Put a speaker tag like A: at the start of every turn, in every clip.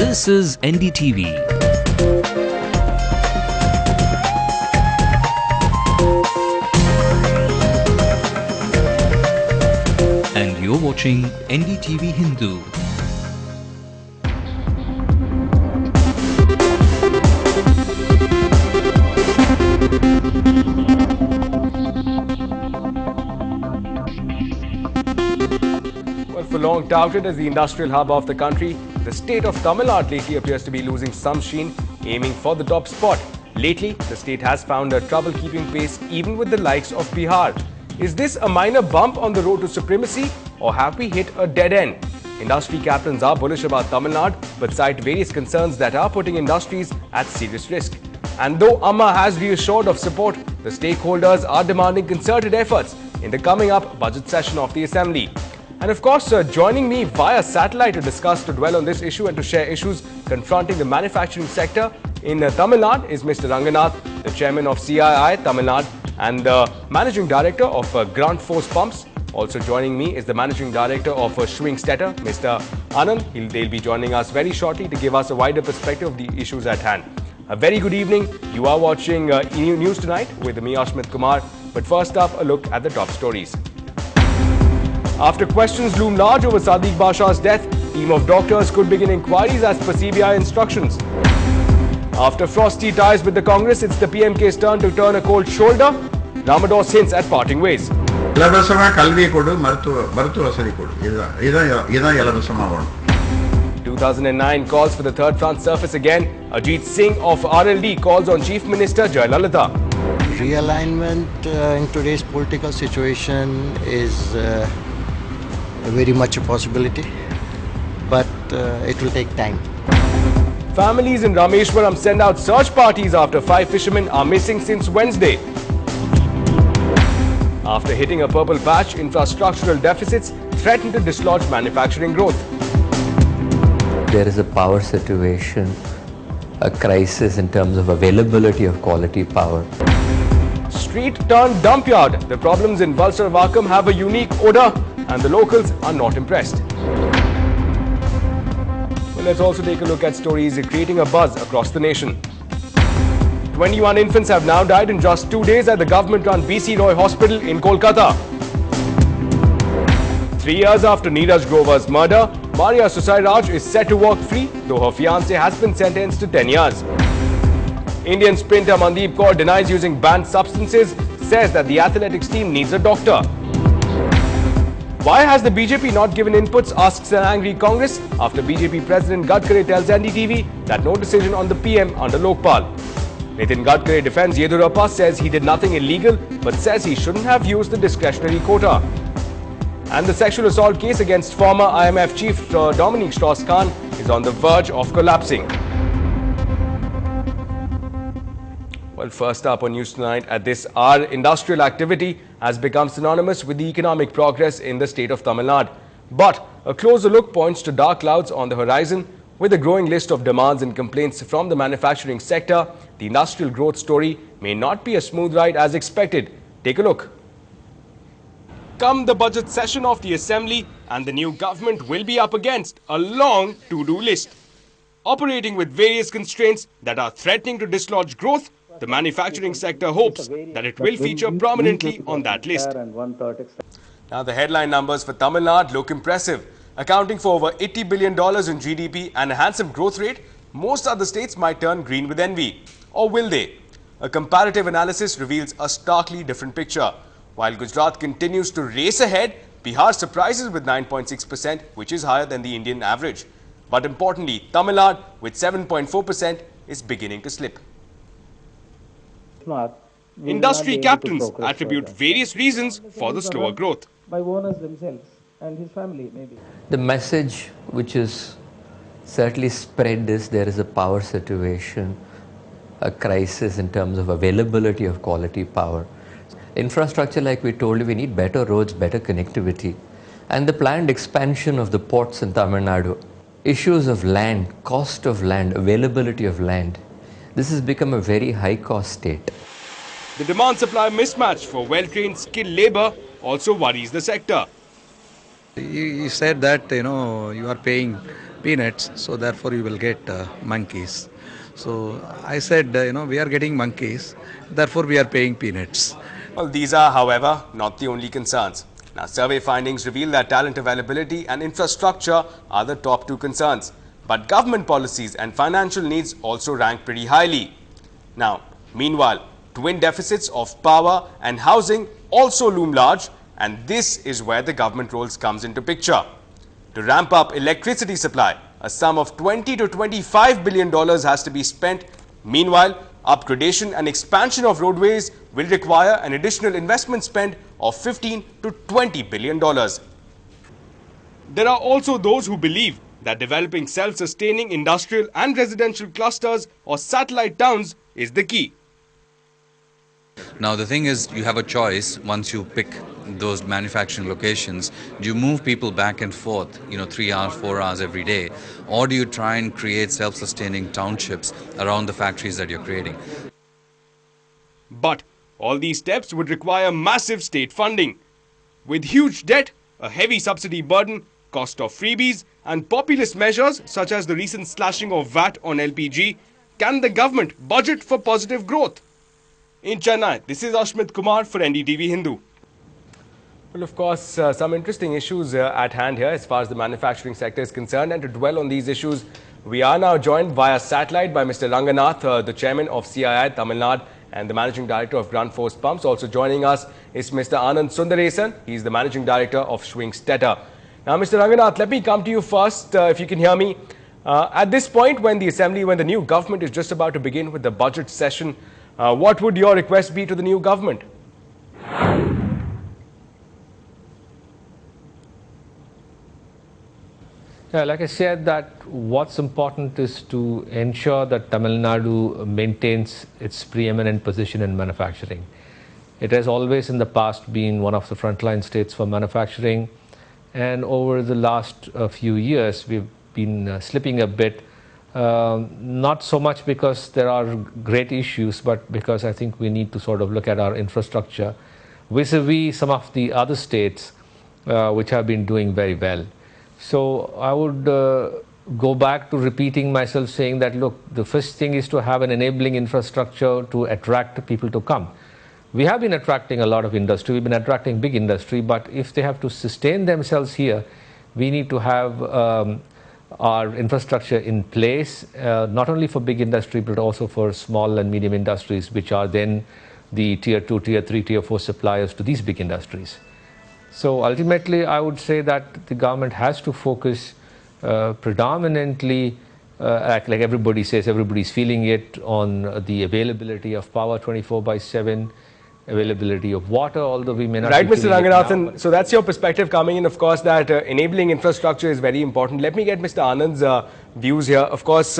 A: This is NDTV. And you're watching NDTV Hindu.
B: Well, for long touted as the industrial hub of the country, the state of Tamil Nadu lately appears to be losing some sheen, aiming for the top spot. Lately, the state has found trouble keeping pace even with the likes of Bihar. Is this a minor bump on the road to supremacy, or have we hit a dead end? Industry captains are bullish about Tamil Nadu, but cite various concerns that are putting industries at serious risk. And though Amma has reassured of support, the stakeholders are demanding concerted efforts in the coming up budget session of the Assembly. And of course, joining me via satellite to dwell on this issue and to share issues confronting the manufacturing sector in Tamil Nadu is Mr. Ranganath, the chairman of CII Tamil Nadu and the managing director of Grunt Force Pumps. Also joining me is the managing director of Schwingstetter, Mr. Anand. They'll be joining us very shortly to give us a wider perspective of the issues at hand. A very good evening. You are watching News Tonight with me, Ashmit Kumar. But first up, a look at the top stories. After questions loom large over Sadiq Basha's death, team of doctors could begin inquiries as per CBI instructions. After frosty ties with the Congress, it's the PMK's turn to turn a cold shoulder. Ramados hints at parting ways. 2009 calls for the third front surface again. Ajit Singh of RLD calls on Chief Minister Jayalalitha.
C: Realignment in today's political situation is very much a possibility, but it will take time.
B: Families in Rameshwaram send out search parties after 5 fishermen are missing since Wednesday. After hitting a purple patch, infrastructural deficits threaten to dislodge manufacturing growth.
D: There is a power situation, a crisis in terms of availability of quality power.
B: Street turned dump yard. The problems in Valsar Vakam have a unique odour and the locals are not impressed. Well, let's also take a look at stories creating a buzz across the nation. 21 infants have now died in just 2 days at the government-run BC Roy Hospital in Kolkata. 3 years after Neeraj Grover's murder, Maria Susairaj is set to walk free, though her fiancé has been sentenced to 10 years. Indian sprinter Mandeep Kaur denies using banned substances, says that the athletics team needs a doctor. Why has the BJP not given inputs, asks an angry Congress after BJP President Gadkari tells NDTV that no decision on the PM under Lokpal. Nitin Gadkari defends Yedurappa, says he did nothing illegal but says he shouldn't have used the discretionary quota. And the sexual assault case against former IMF chief Dominique Strauss-Kahn is on the verge of collapsing. Well, first up on News Tonight at this hour, industrial activity has become synonymous with the economic progress in the state of Tamil Nadu. But a closer look points to dark clouds on the horizon. With a growing list of demands and complaints from the manufacturing sector, the industrial growth story may not be a smooth ride as expected. Take a look. Come the budget session of the Assembly, and the new government will be up against a long to-do list. Operating with various constraints that are threatening to dislodge growth, the manufacturing sector hopes that it will feature prominently on that list. Now, the headline numbers for Tamil Nadu look impressive. Accounting for over $80 billion in GDP and a handsome growth rate, most other states might turn green with envy. Or will they? A comparative analysis reveals a starkly different picture. While Gujarat continues to race ahead, Bihar surprises with 9.6%, which is higher than the Indian average. But importantly, Tamil Nadu with 7.4% is beginning to slip. Industry captains attribute various reasons for the slower growth.
E: By owners themselves and his family, maybe.
D: The message which is certainly spread is there is a power situation, a crisis in terms of availability of quality power. Infrastructure, like we told you, we need better roads, better connectivity. And the planned expansion of the ports in Tamil Nadu, issues of land, cost of land, availability of land. This has become a very high-cost state.
B: The demand-supply mismatch for well-trained skilled labour also worries the sector.
F: You said that, you are paying peanuts, so therefore you will get monkeys. So I said, we are getting monkeys, therefore we are paying peanuts.
B: Well, these are, however, not the only concerns. Now, survey findings reveal that talent availability and infrastructure are the top two concerns. But government policies and financial needs also rank pretty highly. Now, meanwhile, twin deficits of power and housing also loom large, and this is where the government roles comes into picture. To ramp up electricity supply, a sum of $20 to $25 billion has to be spent. Meanwhile, upgradation and expansion of roadways will require an additional investment spend of $15 to $20 billion. There are also those who believe that developing self-sustaining industrial and residential clusters or satellite towns is the key.
G: Now the thing is, you have a choice once you pick those manufacturing locations. Do you move people back and forth, 3 hours, 4 hours every day, or do you try and create self-sustaining townships around the factories that you're creating?
B: But all these steps would require massive state funding. With huge debt, a heavy subsidy burden, cost of freebies and populist measures such as the recent slashing of VAT on LPG, can the government budget for positive growth? In Chennai, this is Ashmit Kumar for NDTV Hindu. Well, of course, some interesting issues at hand here as far as the manufacturing sector is concerned. And to dwell on these issues, we are now joined via satellite by Mr. Ranganath, the chairman of CII Tamil Nadu and the managing director of Grunt Force Pumps. Also joining us is Mr. Anand Sundaresan. He is the managing director of Schwingstetter. Now, Mr. Ranganath, let me come to you first, if you can hear me. At this point, when the new government is just about to begin with the budget session, what would your request be to the new government?
H: Yeah, like I said, that what's important is to ensure that Tamil Nadu maintains its preeminent position in manufacturing. It has always in the past been one of the frontline states for manufacturing, and over the last few years we've been slipping a bit, not so much because there are great issues, but because I think we need to sort of look at our infrastructure vis-a-vis some of the other states which have been doing very well. So I would go back to repeating myself, saying that, look, the first thing is to have an enabling infrastructure to attract people to come. We have been attracting a lot of industry, we've been attracting big industry, but if they have to sustain themselves here, we need to have our infrastructure in place, not only for big industry, but also for small and medium industries, which are then the tier 2, tier 3, tier 4 suppliers to these big industries. So ultimately, I would say that the government has to focus predominantly, like everybody says, everybody's feeling it, on the availability of power 24/7, availability of water, although we may not.
B: Right, Mr. Ranganathan. So that's your perspective coming in, of course, that enabling infrastructure is very important. Let me get Mr. Anand's views here. Of course,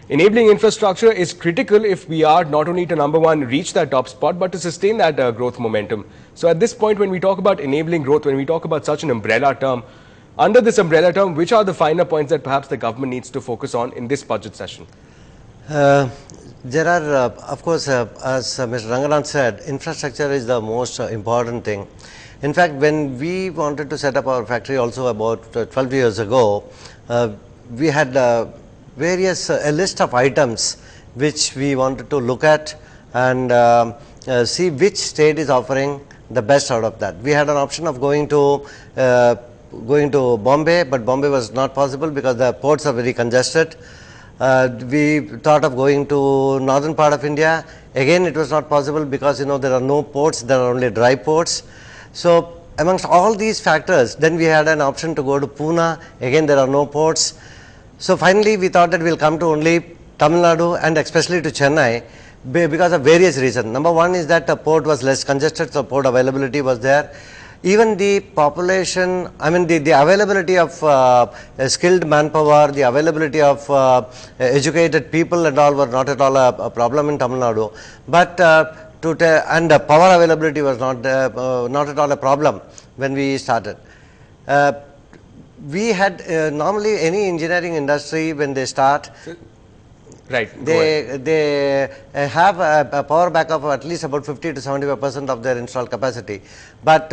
B: enabling infrastructure is critical if we are not only to, number one, reach that top spot, but to sustain that growth momentum. So at this point, when we talk about enabling growth, when we talk about such an umbrella term, under this umbrella term, which are the finer points that perhaps the government needs to focus on in this budget session?
C: There are, of course, as Mr. Ranganath said, infrastructure is the most important thing. In fact, when we wanted to set up our factory also about 12 years ago, we had a list of items which we wanted to look at and see which state is offering the best out of that. We had an option of going to Bombay, but Bombay was not possible because the ports are very congested. We thought of going to northern part of India. Again, it was not possible because there are no ports, there are only dry ports. So amongst all these factors, then we had an option to go to Pune. Again, there are no ports. So finally, we thought that we'll come to only Tamil Nadu and especially to Chennai because of various reasons. Number one is that the port was less congested, so port availability was there. Even the population, the availability of skilled manpower, the availability of educated people and all were not at all a problem in Tamil Nadu. But and power availability was not at all a problem when we started. We had normally any engineering industry when they start,
B: right,
C: they have a power backup of at least about 50 to 75% of their installed capacity. But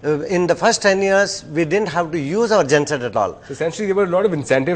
C: In the first 10 years, we didn't have to use our genset at all.
B: So essentially, there were a lot of incentives